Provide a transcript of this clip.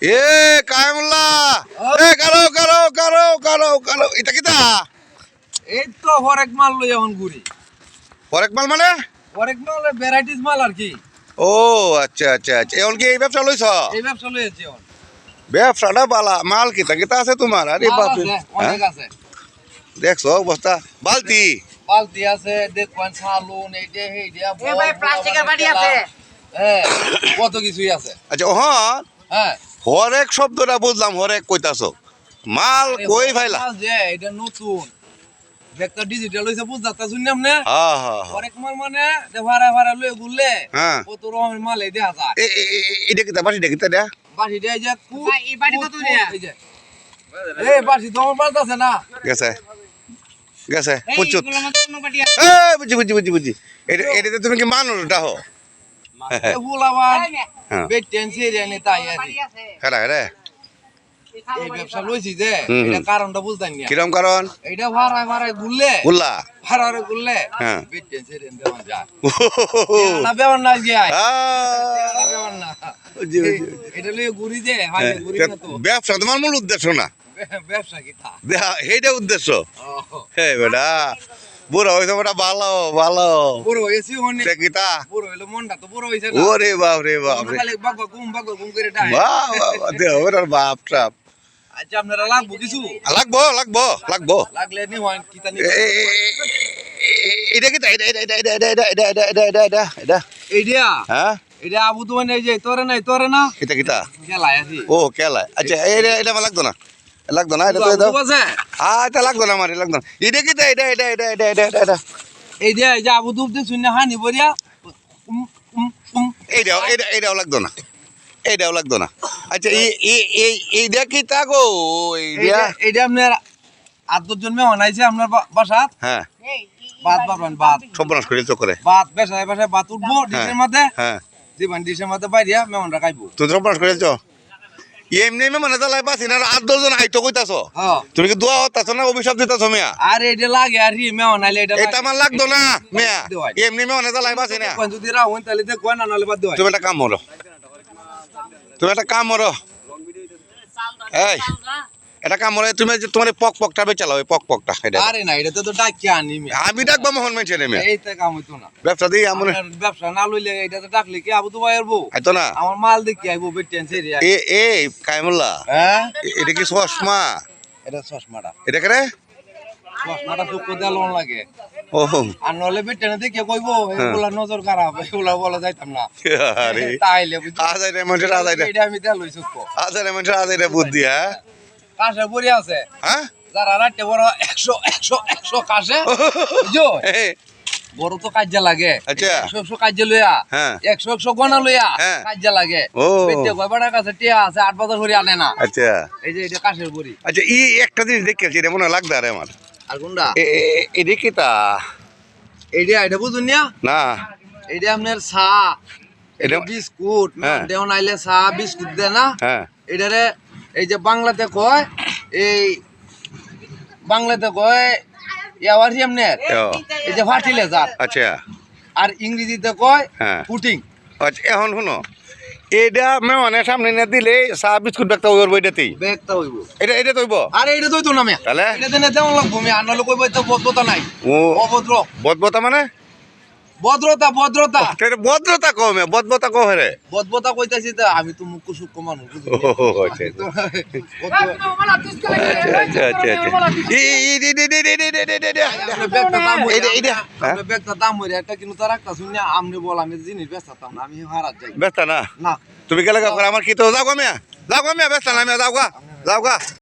এ কায়মুল্লাহ এ কারো কারো কারো কারো কারো এটা কিতা এই তো হরেক মাল লই এখন ঘুরি। হরেক মাল মানে হরেক মাল ভ্যারাইটিস মাল আর কি। ও আচ্ছা আচ্ছা আচ্ছা এখন কি এই ব্যবসা লইছ এই ব্যবসা লইছি এখন। ব্যবসাটা বালা মাল কিতা কিতা আছে তোমার আরে মাল বাপ আছে, অনেক আছে। দেখছো অবস্থা বালতি বালতি আছে, দেখবেন সালুন, এই যে এই যে এ ভাই প্লাস্টিকের বাটি আছে। হ্যাঁ, কত কিছুই আছে। আচ্ছা ওহন হ্যাঁ, হরেক শব্দটা বুঝলাম হরেক কইতাছো মাল কই ভাইলা মাল যে এটা নতুন একটা ডিজিটাল হইছে বুঝাতা শুনলাম না। হ্যাঁ হ্যাঁ হরেক মাল মানে যে ভাড়া ভাড়া লয়ে ঘুরলে হ্যাঁ কত রকমের মাল এই দেখা যায়। এটা কিতা বাসি কিতা দে বাড়ি দেয় যে ভাই, এই বাটি কত দিয়া? এই যে এই বাড়ি তো আমার বাড়ি আছে না। গেছে গেছে এই পুচুত এগুলোর মধ্যে অন্য বাটি আছে। এই বুঝি বুঝি বুঝি বুঝি এটাতে তুমি কি মানুষটা হো এই ফুলাবান হ্যাঁ বেটেন্সি রে নে তাই আর বাটি আছে। হেরা হেরা এই ব্যবসা লইছি যে হুম, এটা হুম। কারণটা বুঝতাম না। কিরম কারণ এইটা ভাড়া ভাড়া ঘুরলে উল্লা ভাড়া ঘুরলে হ্যাঁ। বেটেন্সি রে দেওয়া যায় না বেওয়ার না গিয়া আহ, বেওয়ার না বুঝি, বুঝি, বুঝি। এটা লইয়ে ঘুরি যে হাই হ্যাঁ, ঘুরি না তো ব্যবসা তোমার মূল উদ্দেশ্য না ব্যবসা কি তা সেইটা উদ্দেশ্য ও, হে বেটা বুড়ো হইতো বেটা ভালো ভালো বড় হয়েছি অনেক সে কিতা বড় হইলো মনটা তো বড় হইছে না ওরে বাপ রে বাপ রে খালি বাগ ঘুম করে ডাই বাহ দেহ ওটার বাপ টাপ আচ্ছা আপনারা লাগবো কিছু লাগবো লাগবো লাগবো লাগলে নি হয় কিতা নি এটা কিতা এটা এটা এটা এটা এটা এটা এটা এটা এটা এটা এটা এইটা হ্যাঁ এটা আবু তো মানে এই যে তোরে নাই তোরে না এটা কিতা গেলাই আছি ও কেলা আচ্ছা এটা এটা আমার লাগতো না লাগতো না এটা তো দাও আছে এটা লাগতো না আমার এটা লাগতো না এটা কিতা এটা এটা এটা এটা এটা এটা এটা এই যে আবু দুব দিন শুনে হানি বরিয়া এইটাও এটা এটাও লাগতো না এইটাও লাগতো না আচ্ছা এইটা কিতা গো এইটা এইটা আপনার 8 জন মেহমান আইছে আপনার বাসাত হ্যাঁ ভাত পাবেন ভাত সর্বনাশ করে চোখে ভাত বেসায় বেসায় ভাত উঠবো ডিশের মধ্যে হ্যাঁ জীবন ডিশের মধ্যে বাইরিয়া মেহমানরা খাইবো তুই সর্বনাশ করেছ এমনি মানে তালাই পাচ্ছি না 8-10 জন আইতো কইতাছ হ্যাঁ তুমি কি দোয়া হতাছ না অভিশাপ দিতাছ মিয়া আর এটা লাগে আর হি মেহমান আইলে এটা এটা আমার লাগতো না মিয়া দেওয়াই। এমনি মানে তালাই পাচ্ছি না কোন যদি রাহুন তাহলে দেখো না নালে বাদ দেওয়া তুমি একটা কাম করো তুমি একটা কাম করো এই এটা কাম করে তুমি যে তোমার পক পকটা বেচালো ওই পক পকটা এটা আরে না এটা তো ডাকি আনি আমি ডাকবো মোহন মাইছে রে মিয়া এইটা কাম হইতো না ব্যবসা দিই আমার আপনার ব্যবসা না লইলে এটা তো ডাকলে কি আবু তো বাইরবো আইতো না আমার মাল দেখি আইবো বেটেন্সি রে এ কাইমুল্লাহ হ্যাঁ এটা কি চশমা এটা চশমাটা এটা করে চশমাটা চোখ দেওয়া লোন লাগে ও আর নলে বেটেনে দেখে কইবো এগুলা নজর খারাপ এগুলা বলা যাইতাম না আরে তাইলে বুঝছি আজাই রে মন্দির আজাই রে এটা আমি দেয়া লইছি তো আজাই রে মন্দির আজাই রে বুদ্ধি হ্যাঁ কাশে পড়ে আছে হ্যাঁ যারা রাতে বড় 100 কাশে বুঝছো এ, বড় তো কাজে লাগে আচ্ছা। 100 কাজে লইয়া হ্যাঁ 100 গনা লইয়া হ্যাঁ। কাজে লাগে ও। বেটে কয়বার কাছে টিয়া আছে 8 বছর ধরে আনে না আচ্ছা এই যে এটা কাশের বড়ি আচ্ছা একটা জিনিস দেখেছি এটা মনে হয় লাগবে আরে আমার আর কোনটা এটা কি তা এটা বুঝুন না না এটা আপনার চা এটা এটা- বিস্কুট হ্যাঁ। দেও নাইলে চা বিস্কুট দে না হ্যাঁ এটারে এই যে বাংলাতে কয় এই বাংলাতে কয় ইয়াওয়ার আপনার ও, এই যে ফার্টিলাইজার আচ্ছা আর ইংরেজিতে কয় হ্যাঁ। পুটিং আচ্ছা এখন শুনো এটা মানে সামনে না দিলে চা বিস্কুট ব্যাগটা ওই বইটাতেই ব্যাগটা হইব এটা এটা তৈব আরে এটা তো না মে তাহলে? এটা দেনে দেওয়া লাগবো মে আর নলে কইবো তো ভদ্রতা নাই ও অভদ্র বদবতা মানে ভদ্রতা ভদ্রতা এটা বদ্রতা কমে বদবতা কমে রে ভদ্রতা কইতাছি তো আমি তো মুখ সূক্ষ্ম মানুষ বুঝলি? ও, আচ্ছা, আমি তো- আচ্ছা আচ্ছা আচ্ছা আপনার ব্যাগটা দাম হইরা- এইটা, এইটা, হ্যাঁ? আপনার ব্যাগটা দাম হইরা একটা কিন্তু তার একটা শুনে আমনে বল আমি জিনিস বেচতাম না আমি হারাত যাই ব্যস্ত না না তুমি গেলে আমার কি তো যাও গা মিয়া ব্যস্ত না মিয়া যাও গা